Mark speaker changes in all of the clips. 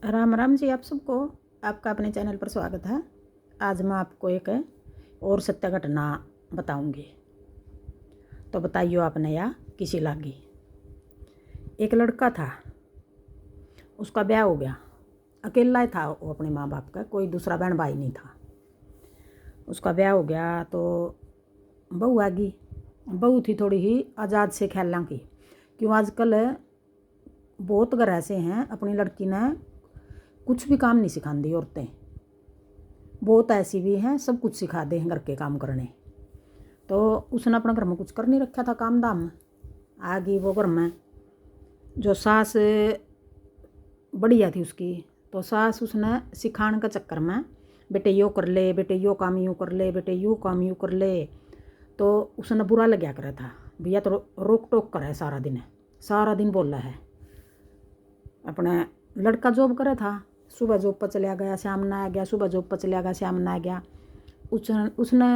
Speaker 1: राम राम जी आप सबको। आपका अपने चैनल पर स्वागत है। आज मैं आपको एक और सत्य घटना बताऊंगी। तो बताइयो आपने या किसी लागी। एक लड़का था, उसका ब्याह हो गया। अकेला ही था वो अपने माँ बाप का, कोई दूसरा बहन भाई नहीं था। उसका ब्याह हो गया तो बहू आ गई। बहू थी थोड़ी ही आज़ाद से ख्यालों की, क्यों आजकल बहुत घर ऐसे हैं अपनी लड़की ने कुछ भी काम नहीं सिखाती। औरतें बहुत ऐसी भी हैं, सब कुछ सिखा दे घर के काम करने। तो उसने अपना घर में कुछ कर नहीं रखा था काम धाम। आ गई वो घर में, जो सास बढ़िया थी उसकी, तो सास उसने सिखाने के चक्कर में बेटे यो कर ले, बेटे यो काम यूँ कर ले, बेटे यो काम यूँ कर ले। तो उसने बुरा लग्या करा था, भैया तो रोक टोक करे सारा दिन बोल रहा है। अपना लड़का जॉब करे था, सुबह जॉब पर चला गया, शाम ना आ गया, सुबह जॉब पर चला गया, शाम ना आ गया। उसने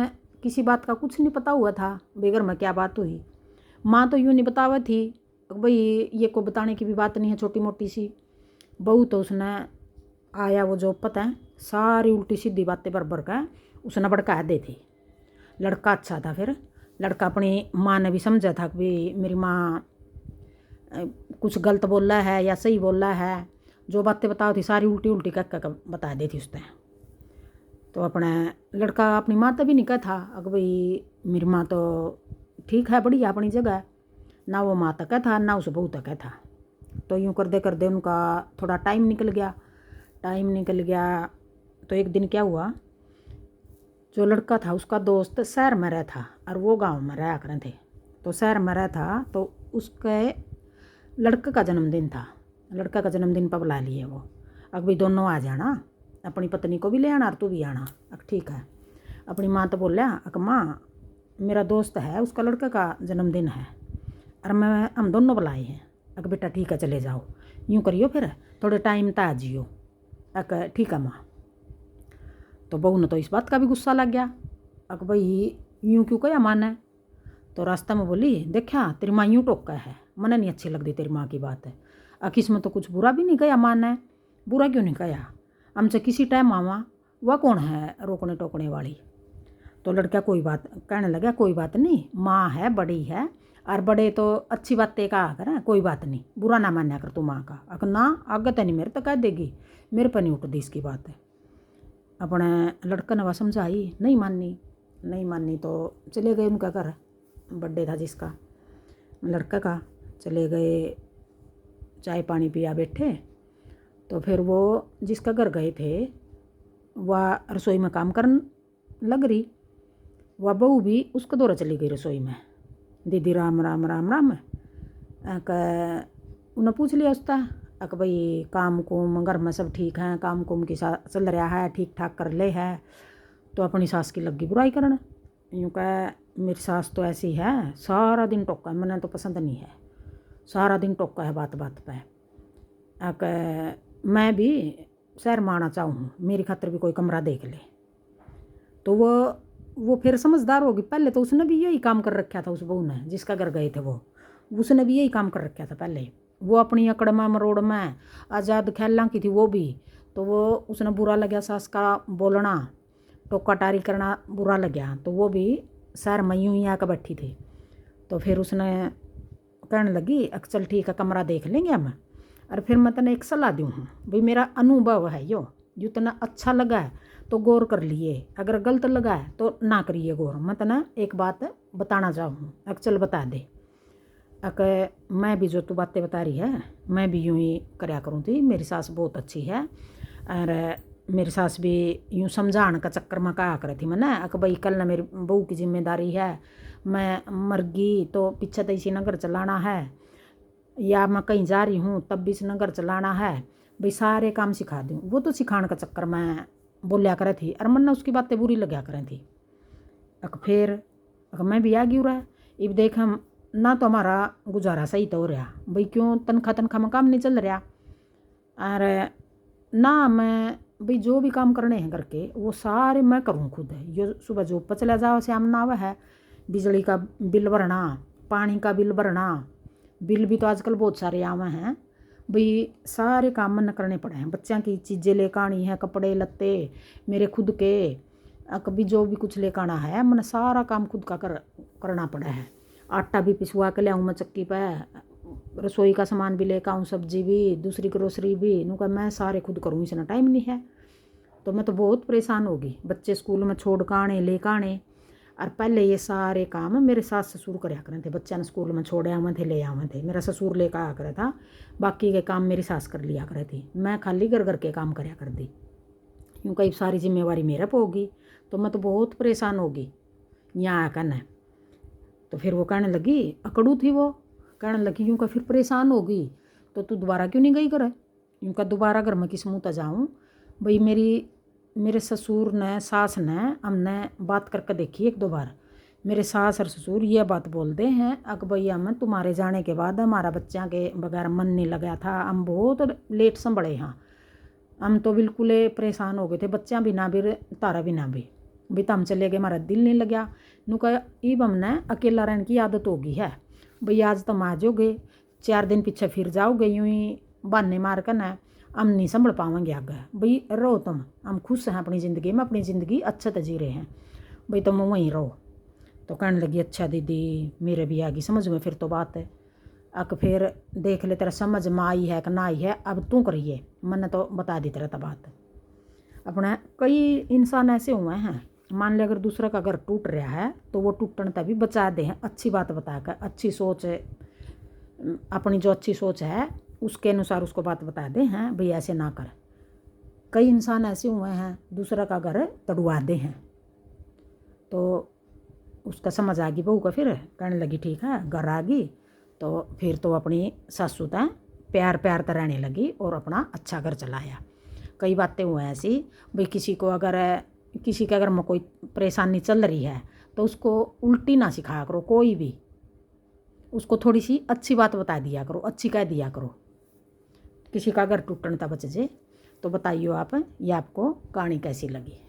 Speaker 1: किसी बात का कुछ नहीं पता हुआ था, बेघर में क्या बात हुई। माँ तो यूँ नहीं बतावा थी भाई, ये को बताने की भी बात नहीं है, छोटी मोटी सी। बहू तो उसने आया वो जॉब पता है, सारी उल्टी सीधी बातें भर का उसने भड़का दे थी। लड़का अच्छा था, फिर लड़का अपनी माँ ने भी समझा था कि भाई मेरी माँ कुछ गलत बोल रहा है या सही बोल रहा है। जो बातें बताओ थी सारी उल्टी उल्टी कर बता दी थी उसने। तो अपना लड़का अपनी माँ तभी नहीं कहा था अगर भाई मेरी माँ तो ठीक है, बढ़िया अपनी जगह। ना वो माँ तक था ना उस बहू तक था। तो यूँ करते करते उनका थोड़ा टाइम निकल गया। तो एक दिन क्या हुआ, जो लड़का था उसका दोस्त शहर में रहा था और वो गांव में रहा करते थे। तो शहर में रहा था तो उसके लड़के का जन्मदिन था। लड़का का जन्मदिन पर बुला लिए वो, अब भाई दोनों आ जाना, अपनी पत्नी को भी ले आना और तू भी आना। अब ठीक है। अपनी माँ तो बोलिया अक माँ मेरा दोस्त है, उसका लड़के का जन्मदिन है और हम दोनों बुलाए हैं। अक बेटा ठीक है चले जाओ, यूँ करियो फिर थोड़े टाइम तक आ जियो। अक ठीक है माँ। तो बहू ने तो इस बात का भी गुस्सा लग गया, अक भाई यूँ क्यों कया माँ ने। तो रास्ता में बोली देखा तेरी माँ यूँ टोका है, मने नहीं अच्छी लगती तेरी माँ की बात है। इसमें तो कुछ बुरा भी नहीं कहा माँ ने, बुरा क्यों नहीं कहा, हमसे किसी टाइम मामा वह कौन है रोकने टोकने वाली। तो लड़का कोई बात कहने लगा कोई बात नहीं, माँ है बड़ी है और बड़े तो अच्छी बातें कहा कर, कोई बात नहीं, बुरा ना मान्या कर तू माँ का। अगर ना आगे तो नहीं मेरे तो कह देगी, मेरे पर नहीं उठती इसकी बात है। अपने लड़का ने वह समझाई, नहीं माननी तो चले गए उनका घर, बर्थडे था जिसका लड़का का। चले गए, चाय पानी पिया बैठे। तो फिर वो जिसका घर गए थे वह रसोई में काम करने लग रही। वह बहू भी उसके दौरा चली गई रसोई में। दीदी राम राम राम राम। उन्हें पूछ लिया उसका अक भाई काम कुम घर में सब ठीक है, काम कुम की चल रहा है, ठीक ठाक कर ले है। तो अपनी सास की लगी बुराई करना, यूँ कह मेरी सास तो ऐसी है, सारा दिन टोका है, मैंने तो पसंद नहीं है, सारा दिन टोका है बात बात पे। मैं भी शहर में आना चाहूँ, मेरी खातर भी कोई कमरा देख ले। तो वो फिर समझदार होगी। पहले तो उसने भी यही काम कर रखा था, उस बहू ने जिसका घर गए थे वो, उसने भी यही काम कर रखा था पहले। वो अपनी अकड़ में मरोड़ में आज़ाद ख्यालों की थी वो भी। तो वो उसने बुरा लगा सास का बोलना, टोका टारी करना बुरा लगा, तो वो भी शहर में यूँ ही आकर बैठी थी। तो फिर उसने कहने लगी चल ठीक है कमरा देख लेंगे हम, और फिर मैं तने एक सलाह दूँ हूँ भाई, मेरा अनुभव है यो जितना अच्छा लगा है तो गौर कर लिए, अगर गलत लगा है तो ना करिए गौर। मैं तना एक बात बताना चाहूँ, चल बता दे। मैं भी जो तू बातें बता रही है मैं भी यूँ ही करया करूँ थी, मेरी सास बहुत अच्छी है। और मेरी सास भी यूँ समझाने का चक्कर में कहा कर थी मैंने भाई कल ना मेरी बहू की जिम्मेदारी है, मैं मर गई तो पीछे तो इसी नगर चलाना है, या मैं कहीं जा रही हूँ तब भी इस नगर चलाना है, भाई सारे काम सिखा दूँ। वो तो सिखाने का चक्कर में बोलिया करे थी और मन उसकी बातें बुरी लग्या करें थी। फिर मैं भी आ गई रहा, अब देख हम ना तो हमारा गुजारा सही तो हो रहा भाई, क्यों तनख्वाह में काम नहीं चल रहा, और ना मैं भाई जो भी काम करने हैं करके वो सारे मैं करूँ खुद है। जो सुबह जॉब पर चला जाओ शाम ना आवा है, बिजली का बिल भरना, पानी का बिल भरना, बिल भी तो आजकल बहुत सारे आवे हैं, भाई सारे काम मन करने पड़े हैं, बच्चों की चीज़ें लेकर आनी है, कपड़े लत्ते मेरे खुद के, कभी जो भी कुछ लेकर आना है मन सारा काम खुद का करना पड़ा है। आटा भी पिसवा के ले आऊँ मैं चक्की पर, रसोई का सामान भी लेकर आऊँ, सब्जी भी, दूसरी ग्रोसरी भी, नू का मैं सारे खुद करूँ, इसना टाइम नहीं है। तो मैं तो बहुत परेशान होगी, बच्चे स्कूल में छोड़ कर आने लेकर आने। और पहले ये सारे काम मेरे सास ससुर कराया करते थे, बच्चा ने स्कूल में छोड़े आवे थे ले आवे थे, मेरा ससुर लेकर आया करा था, बाकी के काम मेरी सास कर लिया करे थी, मैं खाली घर के काम कराया कर दी। यूँ कई सारी जिम्मेवारी मेरे पर होगी, तो मैं तो बहुत परेशान होगी यहाँ आया करना। तो फिर वो कहने लगी, अकड़ू थी वो, कहने लगी यूँ का फिर परेशान होगी तो तू दोबारा क्यों नहीं गई करे, यूँ का दोबारा घर में किस मुँह तक जाऊँ। भाई मेरे ससुर ने सास ने हमने बात करके देखी एक दो बार, मेरे सास और ससुर ये बात बोलते हैं, अक भैया मैं तुम्हारे जाने के बाद हमारा बच्चा के बगैर मन नहीं लगा था, हम बहुत लेट संभले, हाँ हम तो बिल्कुल परेशान हो गए थे, बच्चा बिना भी तारा बिना भी तो हम चले गए, हमारा दिल नहीं लगा। नू कहा इब हमने अकेला रहने की आदत होगी है, भाई आज तुम आ जाओगे 4 दिन पीछे फिर जाओगे, यूँ ही बहाने मार कर ना हम नहीं संभल पाएंगे आगे, भाई रहो तुम, हम खुश हैं अपनी ज़िंदगी में, अपनी ज़िंदगी अच्छे से जी रहे हैं, भाई तुम वहीं रहो। तो कहने लगी अच्छा दीदी, मेरे भी आ गई समझ में फिर तो बात है, अक फिर देख ले तेरा समझ में आई है कि ना आई है, अब तू करिए, मैंने तो बता दी तेरा बात। अपना कई इंसान ऐसे हुए हैं, मान ले अगर दूसरा का घर टूट रहा है तो वो टूटने तभी बचा दे हैं, अच्छी बात बताकर, अच्छी सोच अपनी जो अच्छी सोच है उसके अनुसार उसको बात बता दे हैं, भाई ऐसे ना कर। कई इंसान ऐसे हुए हैं दूसरा का घर तड़वा दे हैं। तो उसका समझ आ गई बहू का, फिर कहने लगी ठीक है, घर आ गई तो फिर तो अपनी सासू तय प्यार प्यार तो रहने लगी और अपना अच्छा घर चलाया। कई बातें हुए ऐसी, भाई किसी के अगर में कोई परेशानी चल रही है तो उसको उल्टी ना सिखाया करो, कोई भी उसको थोड़ी सी अच्छी बात बता दिया करो, अच्छी कह दिया करो, किसी का अगर टूटने तक बच जाए। तो बताइए आप, ये आपको कहानी कैसी लगी।